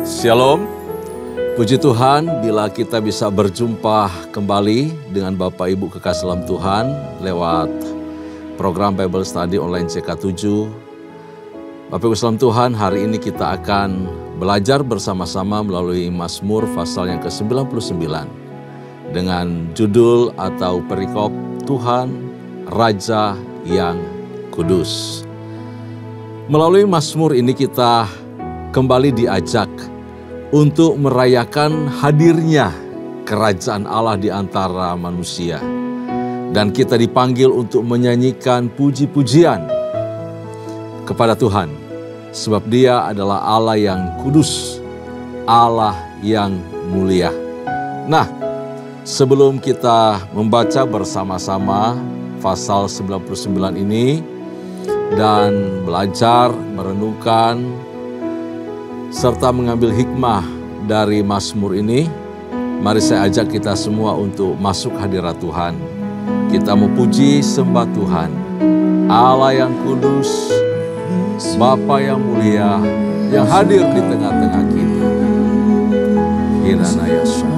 Shalom, puji Tuhan bila kita bisa berjumpa kembali dengan Bapak Ibu kekasih dalam Tuhan lewat program Bible Study online CK7. Bapak Ibu dalam Tuhan, hari ini kita akan belajar bersama-sama melalui Mazmur pasal yang ke-99 dengan judul atau perikop Tuhan Raja yang Kudus. Melalui Mazmur ini kita kembali diajak untuk merayakan hadirnya kerajaan Allah di antara manusia. Dan kita dipanggil untuk menyanyikan puji-pujian kepada Tuhan. Sebab Dia adalah Allah yang kudus, Allah yang mulia. Nah, sebelum kita membaca bersama-sama pasal 99 ini dan belajar, merenungkan, serta mengambil hikmah dari Mazmur ini, mari saya ajak kita semua untuk masuk hadirat Tuhan. Kita memuji sembah Tuhan, Allah yang kudus, Bapa yang mulia, yang hadir di tengah-tengah kita. Kirana Yesus.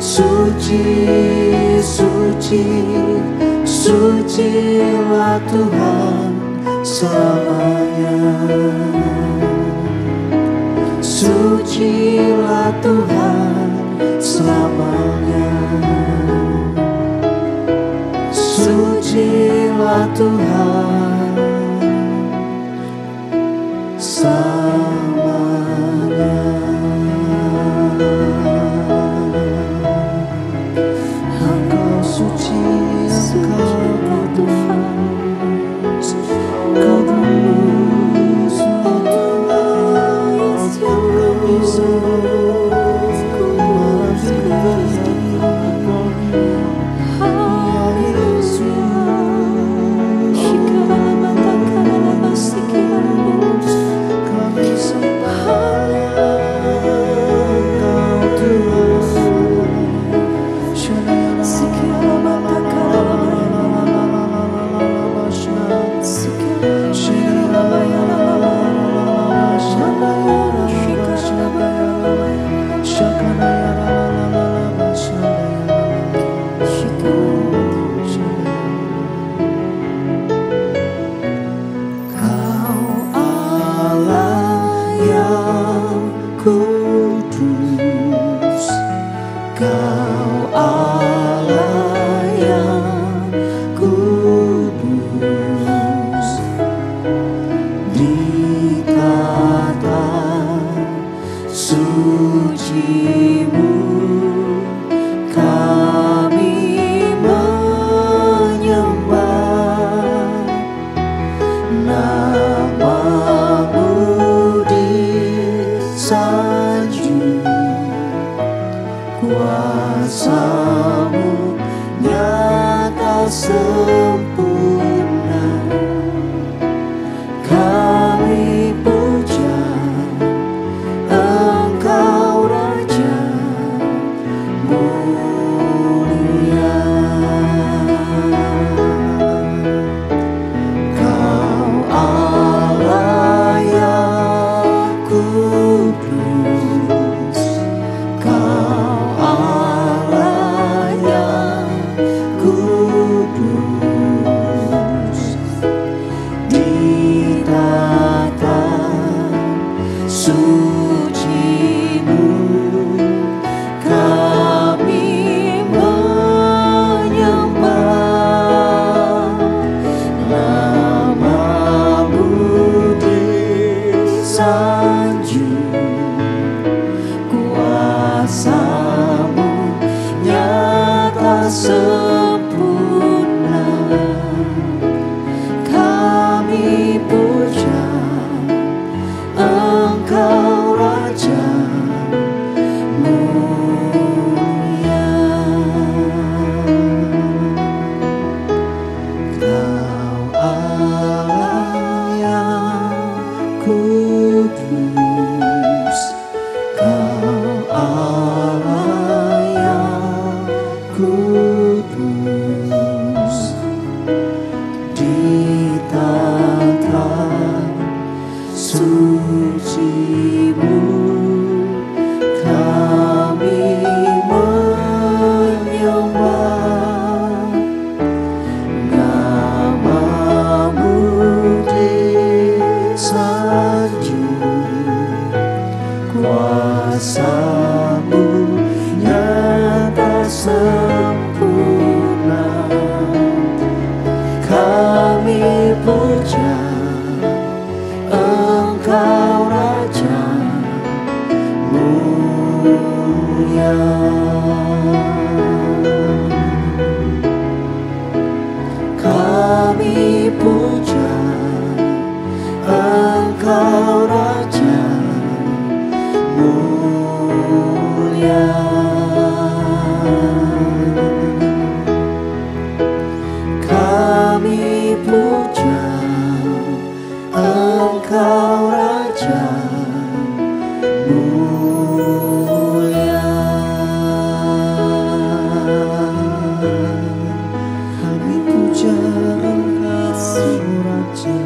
Suci, suci, Sucilah Tuhan selamanya. Sucilah Tuhan selamanya. Sucilah Tuhan selamanya. Engkau suci, Engkau Tuhan, Kau tulus, oh Tuhan, yang kami sembah, malam kuasa-Mu nyata sempurna. Kami puja Engkau Raja mulia. Kau Allah yang kudus, Kau Allah yang kudus. Di tata suci-Mu kami menyembah. Nama-Mu disanjung, kuasa-Mu nyata sempurna. Kami puja Engkau Raja mulia. Kau Allah yang kudus, Kau Allah yang kudus. Di tata suci-Mu kami menyembah. Nama-Mu disanjung, kuasa-Mu nyata sempurna. Kami puja Engkau Raja mulia. Kami puja Engkau Raja mulia. Kami puja Engkau Raja mulia. Kami puja Engkau Raja,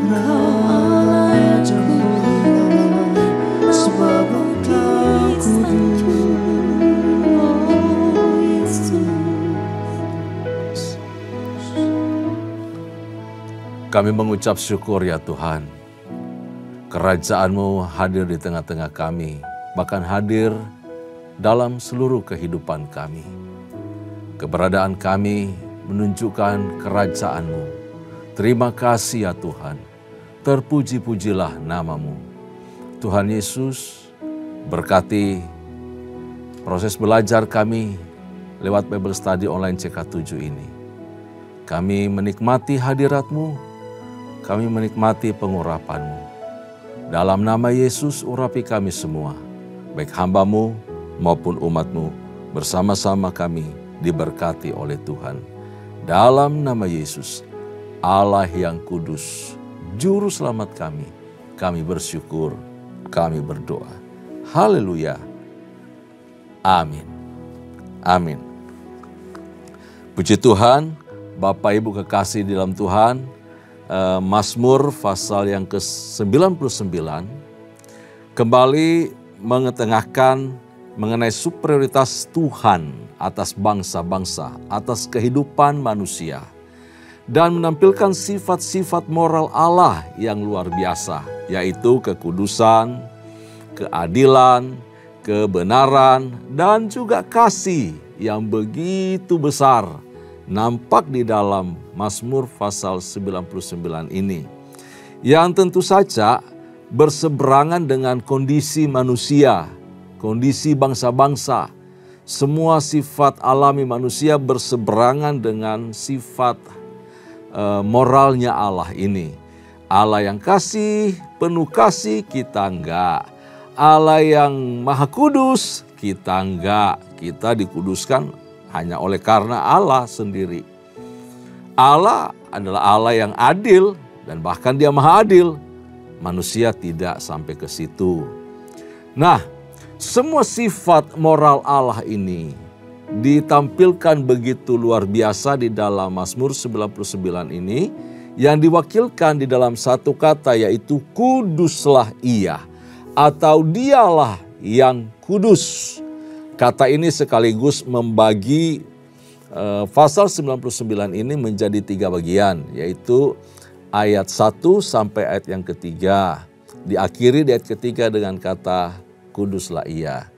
Raja mulia, sebab Engkau kudus. Kami mengucap syukur ya Tuhan. Kerajaan-Mu hadir di tengah-tengah kami, bahkan hadir dalam seluruh kehidupan kami. Keberadaan kami menunjukkan kerajaan-Mu. Terima kasih ya Tuhan. Terpuji-pujilah nama-Mu. Tuhan Yesus, berkati proses belajar kami lewat Bible Study online CK7 ini. Kami menikmati hadirat-Mu. Kami menikmati pengurapan-Mu. Dalam nama Yesus urapi kami semua, baik hamba-Mu maupun umat-Mu, bersama-sama kami diberkati oleh Tuhan. Dalam nama Yesus, Allah yang kudus, Juru Selamat kami bersyukur, kami berdoa. Haleluya. Amin. Amin. Puji Tuhan, Bapak Ibu kekasih di dalam Tuhan, Mazmur pasal yang ke-99 kembali mengetengahkan mengenai superioritas Tuhan atas bangsa-bangsa, atas kehidupan manusia, dan menampilkan sifat-sifat moral Allah yang luar biasa, yaitu kekudusan, keadilan, kebenaran, dan juga kasih yang begitu besar nampak di dalam Mazmur pasal 99 ini. Yang tentu saja berseberangan dengan kondisi manusia, kondisi bangsa-bangsa. Semua sifat alami manusia berseberangan dengan sifat moralnya Allah ini. Allah yang kasih, penuh kasih, kita enggak. Allah yang maha kudus, kita enggak. Kita dikuduskan hanya oleh karena Allah sendiri. Allah adalah Allah yang adil dan bahkan Dia maha adil. Manusia tidak sampai ke situ. Nah, semua sifat moral Allah ini ditampilkan begitu luar biasa di dalam Mazmur 99 ini, yang diwakilkan di dalam satu kata, yaitu kuduslah Ia, atau Dialah yang kudus. Kata ini sekaligus membagi pasal 99 ini menjadi 3 bagian, yaitu ayat 1 sampai ayat yang ketiga. Diakhiri di ayat ketiga dengan kata kuduslah Ia.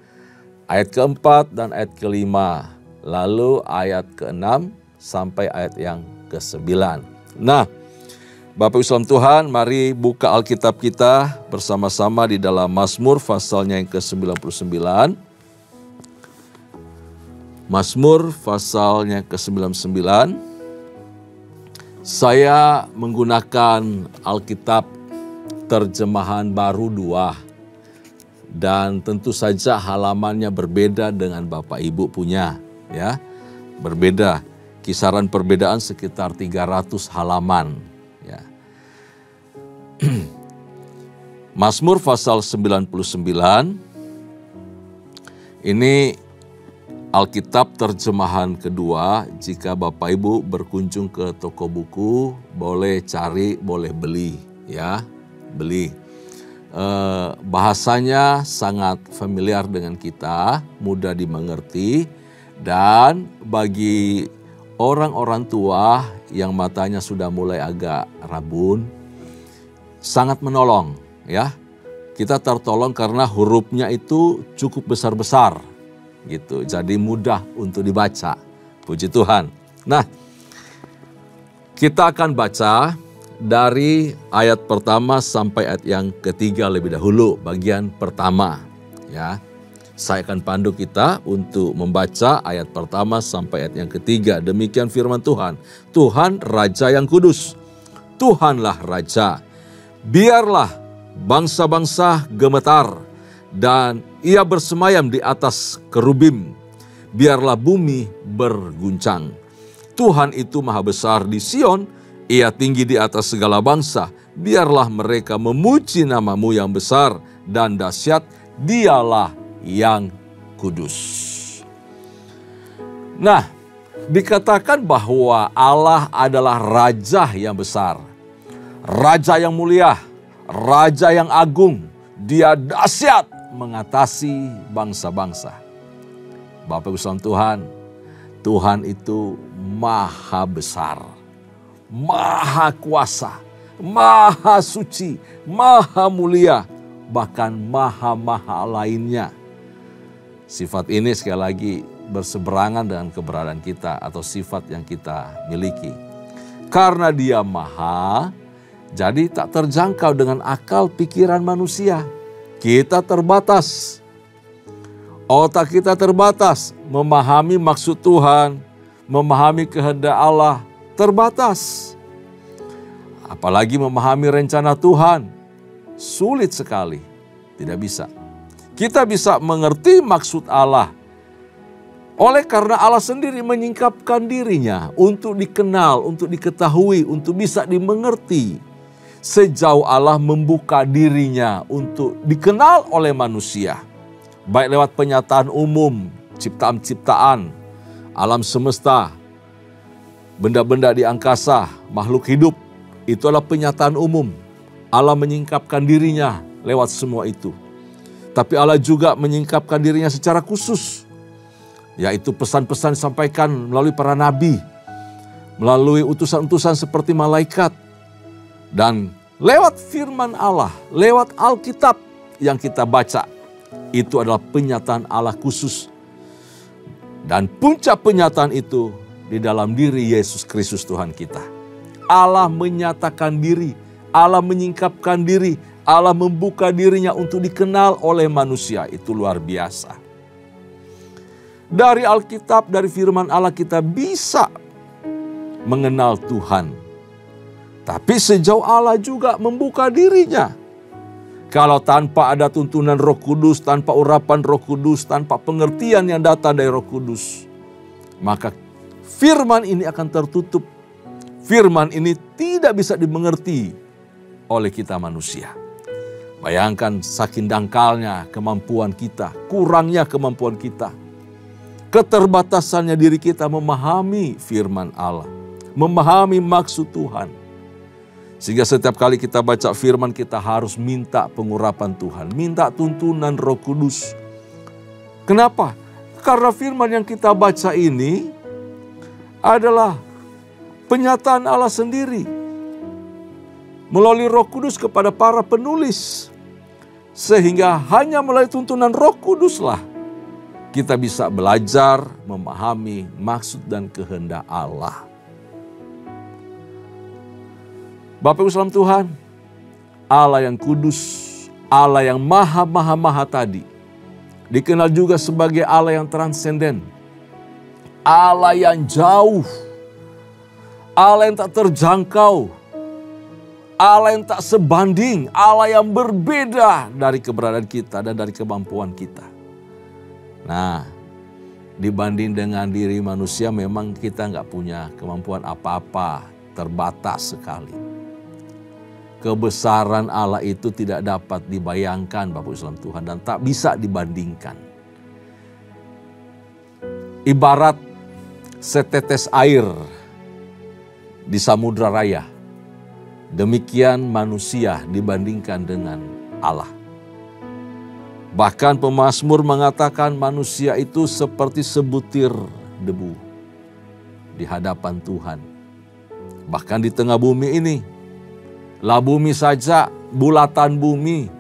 Ayat keempat dan ayat kelima. Lalu ayat ke-6 sampai ayat yang ke-9. Nah, Bapak Ibu saudara Tuhan, mari buka Alkitab kita bersama-sama di dalam Mazmur pasalnya yang ke-99. Mazmur pasalnya ke-99. Saya menggunakan Alkitab terjemahan baru 2. Dan tentu saja halamannya berbeda dengan Bapak Ibu punya, ya. Berbeda. Kisaran perbedaan sekitar 300 halaman, ya. Mazmur pasal 99 ini Alkitab terjemahan kedua. Jika Bapak Ibu berkunjung ke toko buku, boleh cari, boleh beli, ya, beli. Bahasanya sangat familiar dengan kita, mudah dimengerti, dan bagi orang-orang tua yang matanya sudah mulai agak rabun, sangat menolong, ya. Kita tertolong karena hurufnya itu cukup besar-besar. Gitu, jadi mudah untuk dibaca. Puji Tuhan. Nah, kita akan baca dari ayat pertama sampai ayat yang ketiga lebih dahulu, bagian pertama. Ya, saya akan pandu kita untuk membaca ayat pertama sampai ayat yang ketiga. Demikian firman Tuhan. Tuhan Raja yang kudus, Tuhanlah Raja. Biarlah bangsa-bangsa gemetar dan Ia bersemayam di atas kerubim. Biarlah bumi berguncang. Tuhan itu maha besar di Sion, Ia tinggi di atas segala bangsa. Biarlah mereka memuji nama-Mu yang besar dan dahsyat, Dialah yang kudus. Nah, dikatakan bahwa Allah adalah Raja yang besar, Raja yang mulia, Raja yang agung. Dia dahsyat mengatasi bangsa-bangsa. Bapak Ibu saudara Tuhan, Tuhan itu maha besar, maha kuasa, maha suci, maha mulia, bahkan maha-maha lainnya. Sifat ini sekali lagi berseberangan dengan keberadaan kita atau sifat yang kita miliki. Karena dia maha, jadi tak terjangkau dengan akal pikiran manusia. Kita terbatas. Otak kita terbatas, memahami maksud Tuhan, memahami kehendak Allah terbatas. Apalagi memahami rencana Tuhan, sulit sekali, tidak bisa. Kita bisa mengerti maksud Allah, oleh karena Allah sendiri menyingkapkan dirinya untuk dikenal, untuk diketahui, untuk bisa dimengerti. Sejauh Allah membuka dirinya untuk dikenal oleh manusia. Baik lewat penyataan umum, ciptaan-ciptaan, alam semesta, benda-benda di angkasa, makhluk hidup, itu adalah penyataan umum. Allah menyingkapkan dirinya lewat semua itu. Tapi Allah juga menyingkapkan dirinya secara khusus, yaitu pesan-pesan disampaikan melalui para nabi, melalui utusan-utusan seperti malaikat, dan lewat firman Allah, lewat Alkitab yang kita baca. Itu adalah penyataan Allah khusus. Dan puncak penyataan itu di dalam diri Yesus Kristus Tuhan kita. Allah menyatakan diri, Allah menyingkapkan diri, Allah membuka dirinya untuk dikenal oleh manusia. Itu luar biasa. Dari Alkitab, dari firman Allah kita bisa mengenal Tuhan. Tapi sejauh Allah juga membuka dirinya. Kalau tanpa ada tuntunan Roh Kudus, tanpa urapan Roh Kudus, tanpa pengertian yang datang dari Roh Kudus, maka firman ini akan tertutup. Firman ini tidak bisa dimengerti oleh kita manusia. Bayangkan saking dangkalnya kemampuan kita, kurangnya kemampuan kita, keterbatasannya diri kita memahami firman Allah, memahami maksud Tuhan. Sehingga setiap kali kita baca firman kita harus minta pengurapan Tuhan, minta tuntunan Roh Kudus. Kenapa? Karena firman yang kita baca ini adalah penyataan Allah sendiri melalui Roh Kudus kepada para penulis. Sehingga hanya melalui tuntunan Roh Kuduslah kita bisa belajar memahami maksud dan kehendak Allah. Bapak Ibu salam Tuhan, Allah yang kudus, Allah yang maha tadi, dikenal juga sebagai Allah yang transenden, Allah yang jauh, Allah yang tak terjangkau, Allah yang tak sebanding, Allah yang berbeda dari keberadaan kita dan dari kemampuan kita. Nah, dibanding dengan diri manusia memang kita nggak punya kemampuan apa-apa, terbatas sekali. Kebesaran Allah itu tidak dapat dibayangkan Bapak Ibu salam Tuhan dan tak bisa dibandingkan. Ibarat setetes air di samudra raya, demikian manusia dibandingkan dengan Allah. Bahkan pemazmur mengatakan manusia itu seperti sebutir debu di hadapan Tuhan. Bahkan di tengah bumi ini, lah bumi saja, bulatan bumi,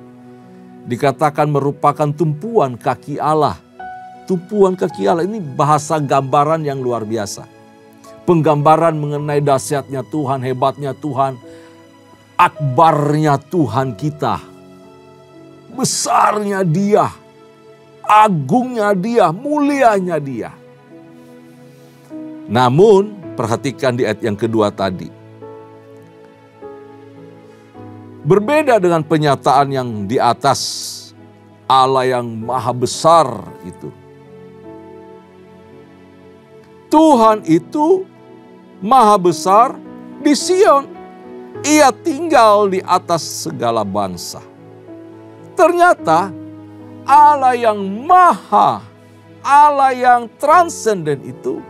dikatakan merupakan tumpuan kaki Allah. Tumpuan kaki Allah ini bahasa gambaran yang luar biasa. Penggambaran mengenai dahsyatnya Tuhan, hebatnya Tuhan, akbarnya Tuhan kita. Besarnya Dia, agungnya Dia, mulianya Dia. Namun, perhatikan di ayat yang kedua tadi. Berbeda dengan penyataan yang di atas, Allah yang maha besar itu. Tuhan itu maha besar di Sion. Ia tinggal di atas segala bangsa. Ternyata Allah yang maha, Allah yang transenden itu,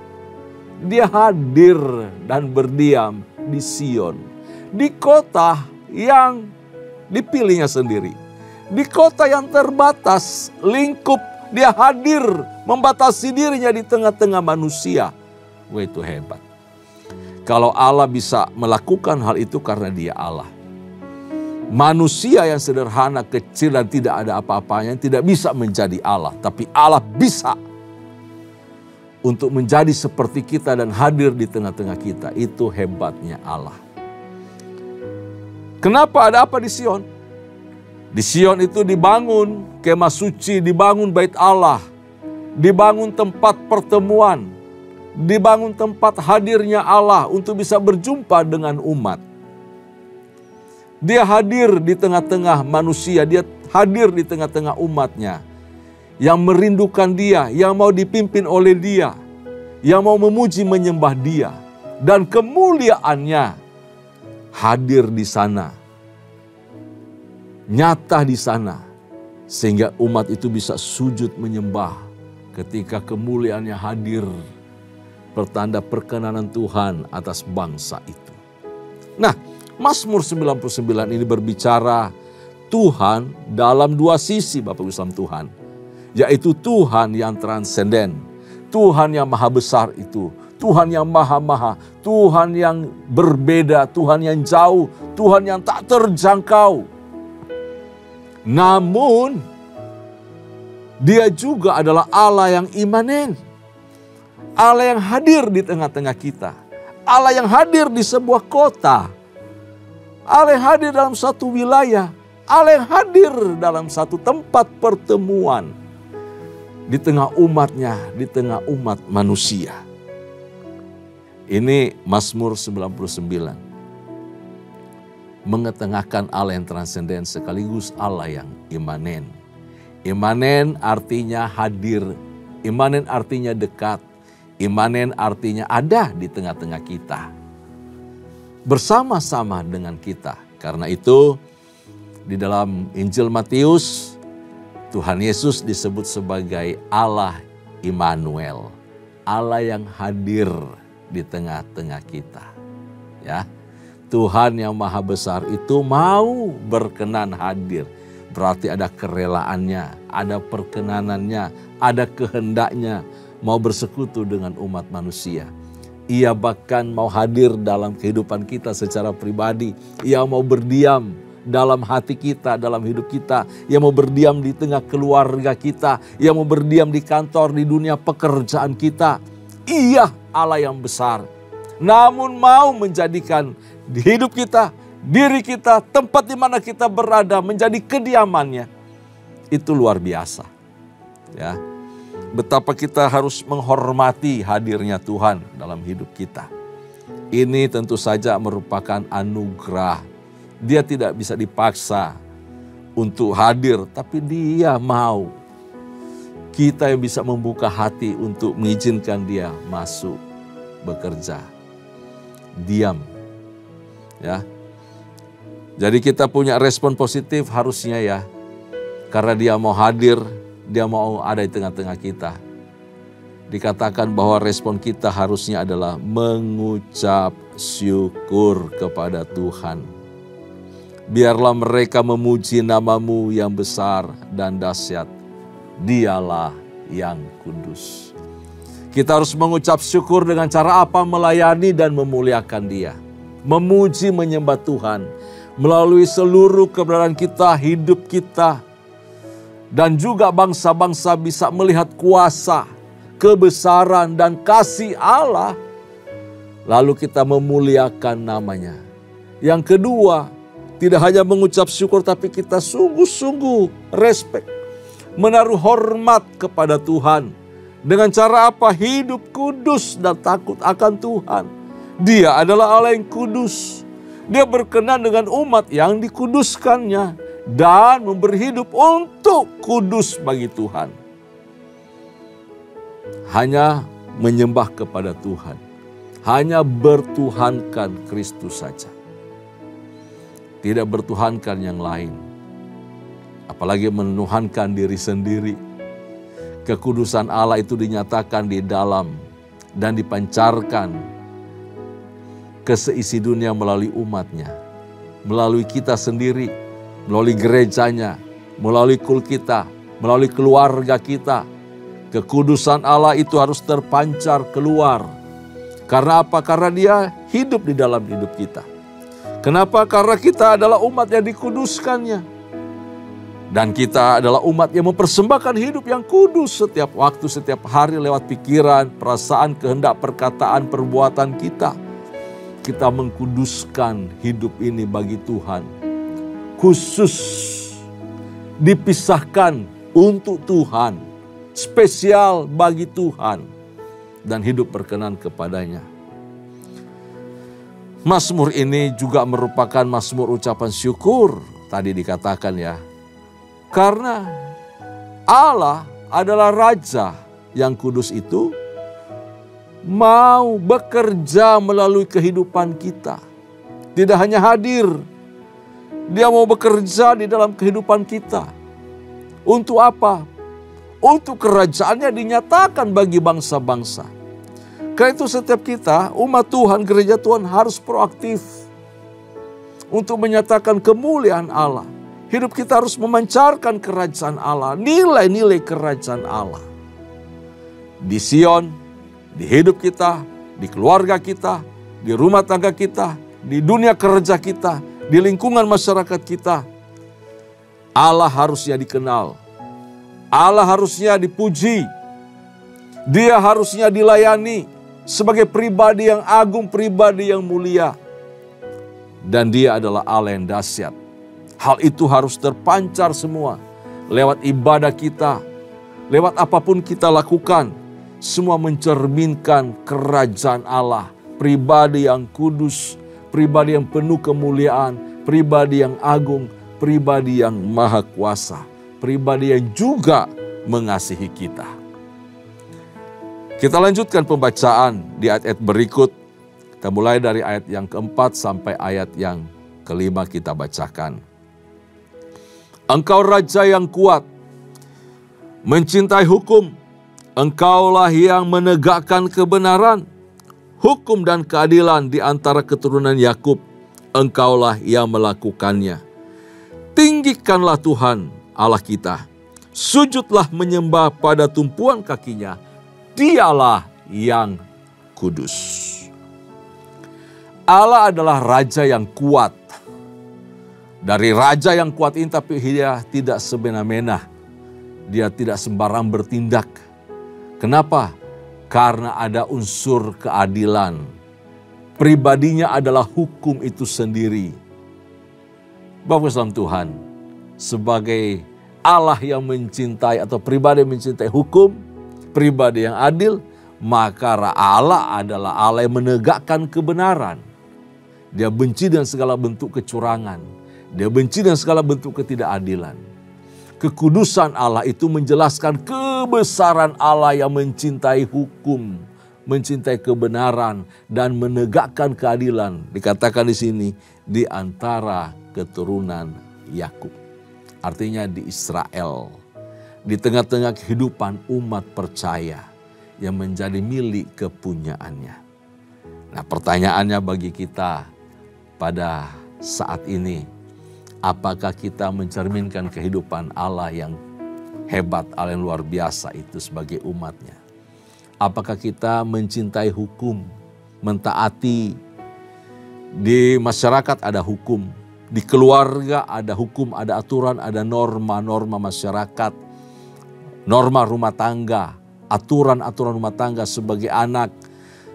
Dia hadir dan berdiam di Sion. Di kota yang dipilihnya sendiri. Di kota yang terbatas, lingkup, Dia hadir membatasi dirinya di tengah-tengah manusia. Wah, itu hebat. Kalau Allah bisa melakukan hal itu karena Dia Allah. Manusia yang sederhana, kecil dan tidak ada apa-apanya tidak bisa menjadi Allah. Tapi Allah bisa untuk menjadi seperti kita dan hadir di tengah-tengah kita. Itu hebatnya Allah. Kenapa ada apa di Sion? Di Sion itu dibangun kemah suci, dibangun bait Allah, dibangun tempat pertemuan, dibangun tempat hadirnya Allah untuk bisa berjumpa dengan umat. Dia hadir di tengah-tengah manusia, dia hadir di tengah-tengah umatnya. Yang merindukan dia, yang mau dipimpin oleh dia, yang mau memuji menyembah dia. Dan kemuliaannya hadir di sana, nyata di sana. Sehingga umat itu bisa sujud menyembah ketika kemuliaannya hadir. Pertanda perkenanan Tuhan atas bangsa itu. Nah, Mazmur 99 ini berbicara Tuhan dalam dua sisi, Bapak Ibu saudara Tuhan. Yaitu Tuhan yang transenden, Tuhan yang maha besar itu, Tuhan yang maha-maha, Tuhan yang berbeda, Tuhan yang jauh, Tuhan yang tak terjangkau. Namun, Dia juga adalah Allah yang imanen. Allah yang hadir di tengah-tengah kita. Allah yang hadir di sebuah kota. Allah yang hadir dalam satu wilayah. Allah yang hadir dalam satu tempat pertemuan. Di tengah umatnya, di tengah umat manusia. Ini Mazmur 99. Mengetengahkan Allah yang transenden sekaligus Allah yang imanen. Imanen artinya hadir. Imanen artinya dekat. Imanen artinya ada di tengah-tengah kita. Bersama-sama dengan kita. Karena itu di dalam Injil Matius, Tuhan Yesus disebut sebagai Allah Immanuel. Allah yang hadir di tengah-tengah kita. Ya, Tuhan yang maha besar itu mau berkenan hadir. Berarti ada kerelaannya, ada perkenanannya, ada kehendaknya mau bersekutu dengan umat manusia. Ia bahkan mau hadir dalam kehidupan kita secara pribadi. Ia mau berdiam dalam hati kita, dalam hidup kita. Ia mau berdiam di tengah keluarga kita. Ia mau berdiam di kantor, di dunia pekerjaan kita. Ia Allah yang besar. Namun mau menjadikan hidup kita, diri kita, tempat di mana kita berada menjadi kediamannya. Itu luar biasa. Ya. Betapa kita harus menghormati hadirnya Tuhan dalam hidup kita. Ini tentu saja merupakan anugerah. Dia tidak bisa dipaksa untuk hadir, tapi Dia mau. Kita yang bisa membuka hati untuk mengizinkan Dia masuk bekerja. Diam. Ya. Jadi kita punya respon positif harusnya ya. Karena Dia mau hadir, Dia mau ada di tengah-tengah kita. Dikatakan bahwa respon kita harusnya adalah mengucap syukur kepada Tuhan. Biarlah mereka memuji nama-Mu yang besar dan dahsyat. Dialah yang kudus. Kita harus mengucap syukur dengan cara apa? Melayani dan memuliakan Dia. Memuji menyembah Tuhan. Melalui seluruh keberadaan kita, hidup kita. Dan juga bangsa-bangsa bisa melihat kuasa, kebesaran dan kasih Allah. Lalu kita memuliakan namanya. Yang kedua, tidak hanya mengucap syukur tapi kita sungguh-sungguh respect. Menaruh hormat kepada Tuhan. Dengan cara apa? Hidup kudus dan takut akan Tuhan. Dia adalah Allah yang kudus. Dia berkenan dengan umat yang dikuduskannya. Dan memberi hidup untuk kudus bagi Tuhan. Hanya menyembah kepada Tuhan. Hanya bertuhankan Kristus saja. Tidak bertuhankan yang lain. Apalagi menuhankan diri sendiri. Kekudusan Allah itu dinyatakan di dalam dan dipancarkan ke seisi dunia melalui umatnya. Melalui kita sendiri, melalui gerejanya, melalui kul kita, melalui keluarga kita. Kekudusan Allah itu harus terpancar keluar. Karena apa? Karena Dia hidup di dalam hidup kita. Kenapa? Karena kita adalah umat yang dikuduskannya. Dan kita adalah umat yang mempersembahkan hidup yang kudus setiap waktu, setiap hari lewat pikiran, perasaan, kehendak, perkataan, perbuatan kita. Kita mengkuduskan hidup ini bagi Tuhan. Khusus dipisahkan untuk Tuhan. Spesial bagi Tuhan. Dan hidup berkenan kepadanya. Mazmur ini juga merupakan mazmur ucapan syukur. Tadi dikatakan ya. Karena Allah adalah Raja yang kudus itu mau bekerja melalui kehidupan kita. Tidak hanya hadir, Dia mau bekerja di dalam kehidupan kita. Untuk apa? Untuk kerajaannya dinyatakan bagi bangsa-bangsa. Karena itu setiap kita, umat Tuhan, gereja Tuhan harus proaktif untuk menyatakan kemuliaan Allah. Hidup kita harus memancarkan kerajaan Allah, nilai-nilai kerajaan Allah. Di Sion, di hidup kita, di keluarga kita, di rumah tangga kita, di dunia kerja kita, di lingkungan masyarakat kita. Allah harusnya dikenal. Allah harusnya dipuji. Dia harusnya dilayani sebagai pribadi yang agung, pribadi yang mulia. Dan Dia adalah Allah yang dahsyat. Hal itu harus terpancar semua lewat ibadah kita, lewat apapun kita lakukan. Semua mencerminkan kerajaan Allah, pribadi yang kudus, pribadi yang penuh kemuliaan, pribadi yang agung, pribadi yang maha kuasa, pribadi yang juga mengasihi kita. Kita lanjutkan pembacaan di ayat-ayat berikut. Kita mulai dari ayat yang keempat sampai ayat yang kelima kita bacakan. Engkau Raja yang kuat, mencintai hukum. Engkaulah yang menegakkan kebenaran, hukum dan keadilan di antara keturunan Yakub. Engkaulah yang melakukannya. Tinggikanlah Tuhan Allah kita. Sujudlah menyembah pada tumpuan kakinya. Dialah yang kudus. Allah adalah Raja yang kuat. Dari Raja yang kuat ini tapi Dia tidak semena-mena. Dia tidak sembarang bertindak. Kenapa? Karena ada unsur keadilan. Pribadinya adalah hukum itu sendiri. Bapak Islam Tuhan, sebagai Allah yang mencintai atau pribadi yang mencintai hukum, pribadi yang adil, maka Allah adalah Allah yang menegakkan kebenaran. Dia benci dengan segala bentuk kecurangan. Dia benci dengan segala bentuk ketidakadilan. Kekudusan Allah itu menjelaskan kebesaran Allah yang mencintai hukum, mencintai kebenaran, dan menegakkan keadilan. Dikatakan di sini, di antara keturunan Yakub. Artinya di Israel. Di tengah-tengah kehidupan umat percaya yang menjadi milik kepunyaannya. Nah, pertanyaannya bagi kita pada saat ini, apakah kita mencerminkan kehidupan Allah yang hebat, Allah yang luar biasa itu sebagai umatnya? Apakah kita mencintai hukum, mentaati? Di masyarakat ada hukum, di keluarga ada hukum, ada aturan, ada norma-norma masyarakat. Norma rumah tangga, aturan-aturan rumah tangga sebagai anak.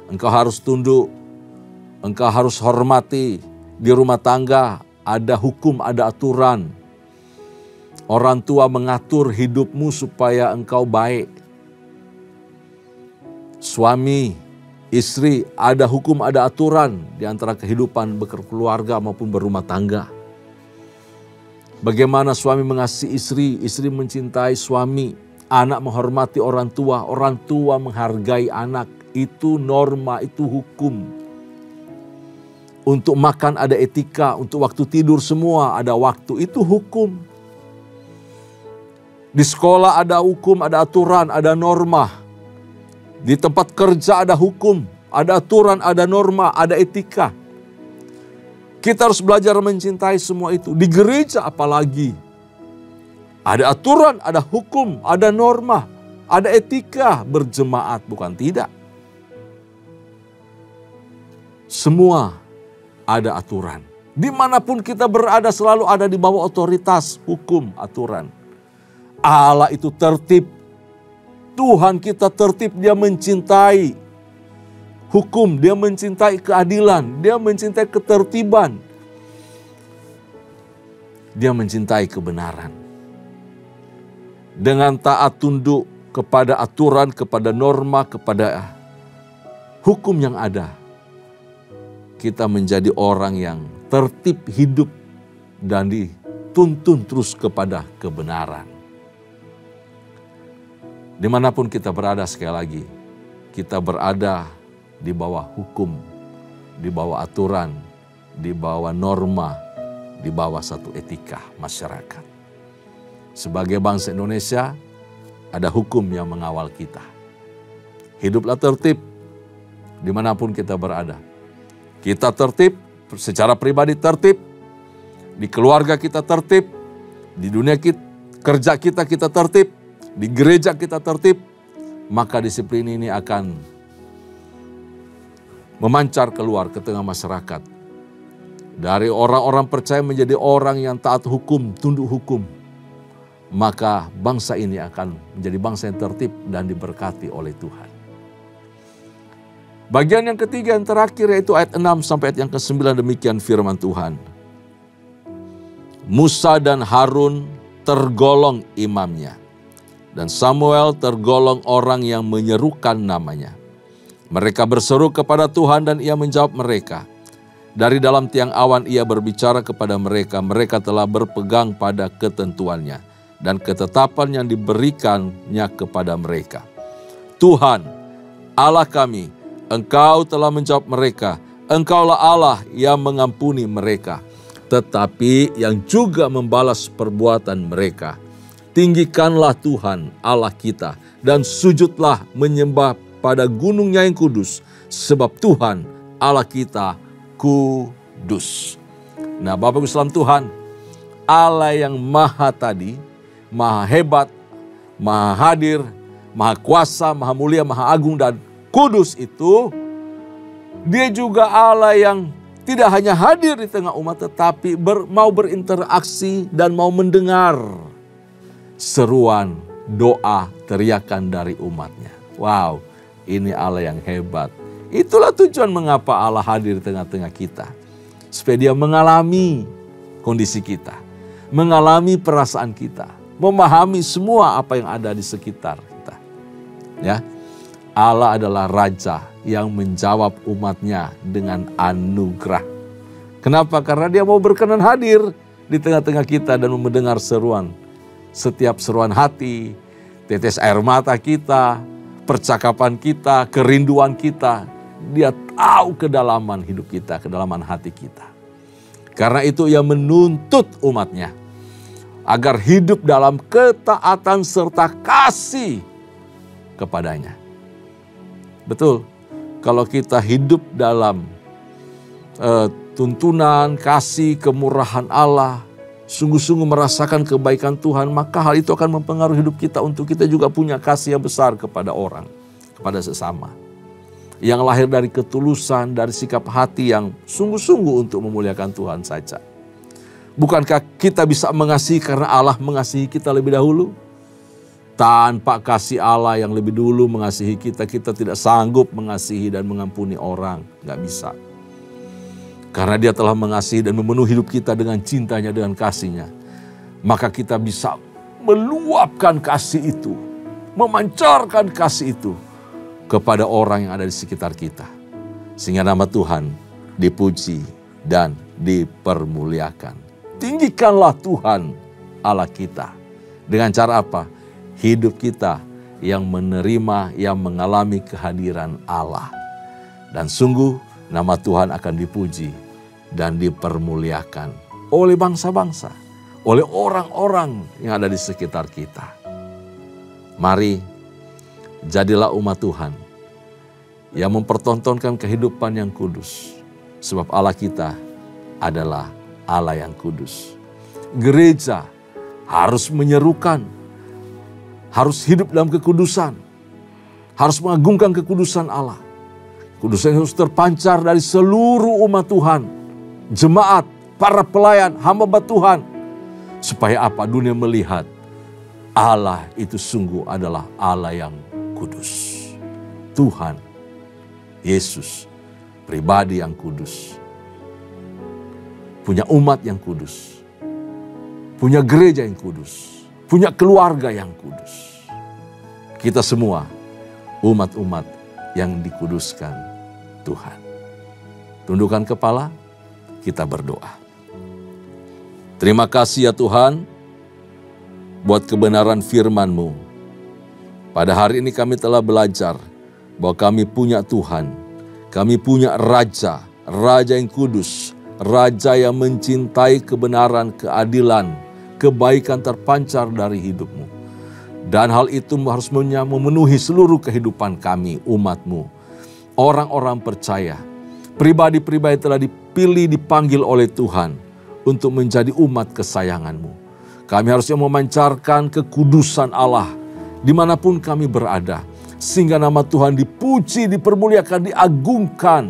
Engkau harus tunduk, engkau harus hormati. Di rumah tangga ada hukum, ada aturan. Orang tua mengatur hidupmu supaya engkau baik. Suami, istri, ada hukum, ada aturan di antara kehidupan berkeluarga maupun berumah tangga. Bagaimana suami mengasihi istri, istri mencintai suami. Anak menghormati orang tua menghargai anak. Itu norma, itu hukum. Untuk makan ada etika, untuk waktu tidur semua ada waktu. Itu hukum. Di sekolah ada hukum, ada aturan, ada norma. Di tempat kerja ada hukum, ada aturan, ada norma, ada etika. Kita harus belajar mencintai semua itu. Di gereja apalagi. Ada aturan, ada hukum, ada norma, ada etika berjemaat, bukan tidak. Semua ada aturan. Dimanapun kita berada selalu ada di bawah otoritas, hukum, aturan. Allah itu tertib. Tuhan kita tertib, Dia mencintai hukum, Dia mencintai keadilan, Dia mencintai ketertiban. Dia mencintai kebenaran. Dengan taat tunduk kepada aturan, kepada norma, kepada hukum yang ada, kita menjadi orang yang tertib hidup dan dituntun terus kepada kebenaran. Dimanapun kita berada, sekali lagi, kita berada di bawah hukum, di bawah aturan, di bawah norma, di bawah satu etika masyarakat. Sebagai bangsa Indonesia, ada hukum yang mengawal kita. Hiduplah tertib dimanapun kita berada. Kita tertib, secara pribadi tertib, di keluarga kita tertib, di dunia kerja kita tertib, di gereja kita tertib, maka disiplin ini akan memancar keluar ke tengah masyarakat. Dari orang-orang percaya menjadi orang yang taat hukum, tunduk hukum, maka bangsa ini akan menjadi bangsa yang tertib dan diberkati oleh Tuhan. Bagian yang ketiga yang terakhir yaitu ayat 6 sampai ayat yang ke-9, demikian firman Tuhan. Musa dan Harun tergolong imamnya, dan Samuel tergolong orang yang menyerukan namanya. Mereka berseru kepada Tuhan dan Ia menjawab mereka. Dari dalam tiang awan Ia berbicara kepada mereka. Mereka telah berpegang pada ketentuannya dan ketetapan yang diberikannya kepada mereka. Tuhan, Allah kami, Engkau telah menjawab mereka. Engkaulah Allah yang mengampuni mereka, tetapi yang juga membalas perbuatan mereka. Tinggikanlah Tuhan Allah kita dan sujudlah menyembah pada gunungnya yang kudus, sebab Tuhan Allah kita kudus. Nah, Bapak Ibu salam Tuhan, Allah yang maha tadi, maha hebat, maha hadir, maha kuasa, maha mulia, maha agung dan kudus itu, Dia juga Allah yang tidak hanya hadir di tengah umat, tetapi mau berinteraksi dan mau mendengar seruan, doa, teriakan dari umatnya. Wow, ini Allah yang hebat. Itulah tujuan mengapa Allah hadir di tengah-tengah kita. Supaya Dia mengalami kondisi kita, mengalami perasaan kita, memahami semua apa yang ada di sekitar kita. Ya, Allah adalah Raja yang menjawab umatnya dengan anugerah. Kenapa? Karena Dia mau berkenan hadir di tengah-tengah kita dan mendengar seruan. Setiap seruan hati, tetes air mata kita, percakapan kita, kerinduan kita. Dia tahu kedalaman hidup kita, kedalaman hati kita. Karena itu Ia menuntut umatnya agar hidup dalam ketaatan serta kasih kepadanya. Betul, kalau kita hidup dalam tuntunan, kasih, kemurahan Allah, sungguh-sungguh merasakan kebaikan Tuhan, maka hal itu akan mempengaruhi hidup kita untuk kita juga punya kasih yang besar kepada orang, kepada sesama. Yang lahir dari ketulusan, dari sikap hati yang sungguh-sungguh untuk memuliakan Tuhan saja. Bukankah kita bisa mengasihi karena Allah mengasihi kita lebih dahulu? Tanpa kasih Allah yang lebih dulu mengasihi kita, kita tidak sanggup mengasihi dan mengampuni orang. Gak bisa. Karena Dia telah mengasihi dan memenuhi hidup kita dengan cintanya, dengan kasihnya. Maka kita bisa meluapkan kasih itu, memancarkan kasih itu kepada orang yang ada di sekitar kita. Sehingga nama Tuhan dipuji dan dipermuliakan. Tinggikanlah Tuhan Allah kita. Dengan cara apa? Hidup kita yang menerima, yang mengalami kehadiran Allah. Dan sungguh nama Tuhan akan dipuji dan dipermuliakan oleh bangsa-bangsa, oleh orang-orang yang ada di sekitar kita. Mari jadilah umat Tuhan yang mempertontonkan kehidupan yang kudus. Sebab Allah kita adalah Allah yang kudus. Gereja harus menyerukan, harus hidup dalam kekudusan, harus mengagungkan kekudusan Allah. Kudusan harus terpancar dari seluruh umat Tuhan, jemaat, para pelayan, hamba Tuhan. Supaya apa? Dunia melihat Allah itu sungguh adalah Allah yang kudus. Tuhan, Yesus, pribadi yang kudus. Punya umat yang kudus. Punya gereja yang kudus. Punya keluarga yang kudus. Kita semua umat-umat yang dikuduskan Tuhan. Tundukkan kepala, kita berdoa. Terima kasih ya Tuhan, buat kebenaran firman-Mu. Pada hari ini kami telah belajar bahwa kami punya Tuhan, kami punya Raja, Raja yang kudus, Raja yang mencintai kebenaran, keadilan, kebaikan terpancar dari hidup-Mu. Dan hal itu harus memenuhi seluruh kehidupan kami, umat-Mu. Orang-orang percaya, pribadi-pribadi telah dipilih, dipanggil oleh Tuhan untuk menjadi umat kesayangan-Mu. Kami harusnya memancarkan kekudusan Allah dimanapun kami berada. Sehingga nama Tuhan dipuji, dipermuliakan, diagungkan.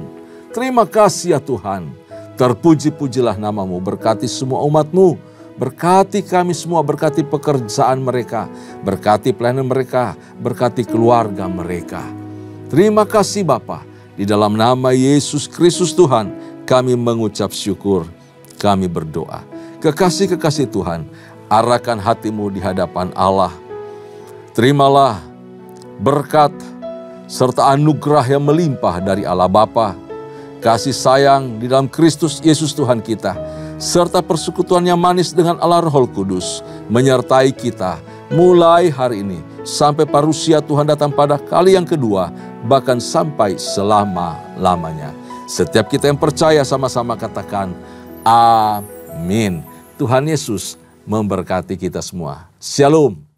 Terima kasih ya Tuhan. Terpuji-pujilah nama-Mu, berkati semua umat-Mu. Berkati kami semua, berkati pekerjaan mereka, berkati pelayanan mereka, berkati keluarga mereka. Terima kasih Bapa. Di dalam nama Yesus Kristus Tuhan, kami mengucap syukur, kami berdoa. Kekasih-kekasih Tuhan, arahkan hatimu di hadapan Allah. Terimalah berkat serta anugerah yang melimpah dari Allah Bapa, kasih sayang di dalam Kristus Yesus Tuhan kita, serta persekutuan yang manis dengan Allah Roh Kudus menyertai kita mulai hari ini sampai parusia Tuhan datang pada kali yang kedua, bahkan sampai selama-lamanya. Setiap kita yang percaya sama-sama katakan amin. Tuhan Yesus memberkati kita semua. Shalom.